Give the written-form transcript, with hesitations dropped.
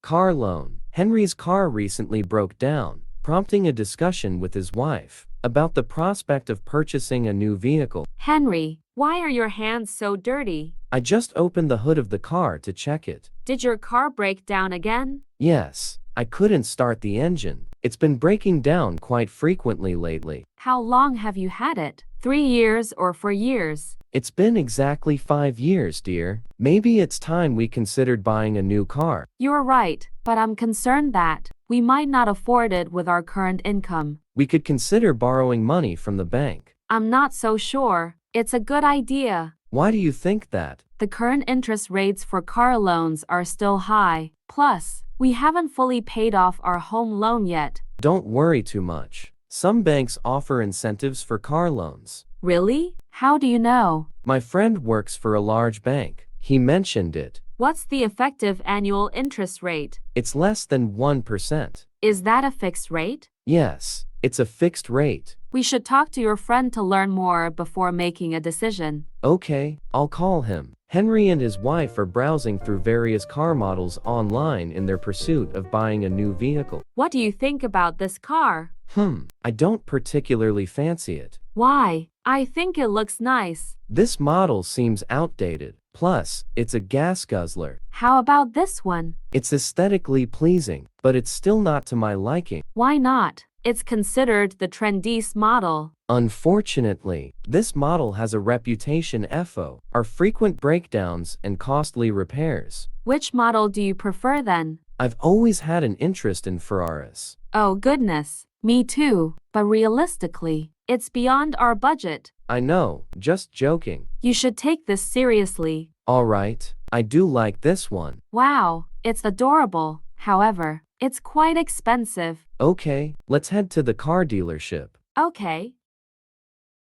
Car loan. Henry's car recently broke down, prompting a discussion with his wife about the prospect of purchasing a new vehicle. Henry, why are your hands so dirty? I just opened the hood of the car to check it. Did your car break down again? Yes, I couldn't start the engine. It's been breaking down quite frequently lately. How long have you had it? 3 years or 4 years? It's been exactly 5 years, dear. Maybe it's time we considered buying a new car. You're right, but I'm concerned that we might not afford it with our current income. We could consider borrowing money from the bank. I'm not so sure. It's a good idea. Why do you think that? The current interest rates for car loans are still high. Plus, we haven't fully paid off our home loan yet. Don't worry too much. Some banks offer incentives for car loans. Really? How do you know? My friend works for a large bank. He mentioned it. What's the effective annual interest rate? It's less than 1%. Is that a fixed rate? Yes, it's a fixed rate. We should talk to your friend to learn more before making a decision. Okay, I'll call him. Henry and his wife are browsing through various car models online in their pursuit of buying a new vehicle. What do you think about this car? I don't particularly fancy it. Why? I think it looks nice. This model seems outdated. Plus, it's a gas guzzler. How about this one? It's aesthetically pleasing, but it's still not to my liking. Why not? It's considered the trendiest model. Unfortunately, this model has a reputation for our frequent breakdowns and costly repairs. Which model do you prefer then? I've always had an interest in Ferraris. Oh goodness, me too. But realistically, it's beyond our budget. I know, just joking. You should take this seriously. Alright, I do like this one. Wow, it's adorable. However, it's quite expensive. Okay, let's head to the car dealership. Okay,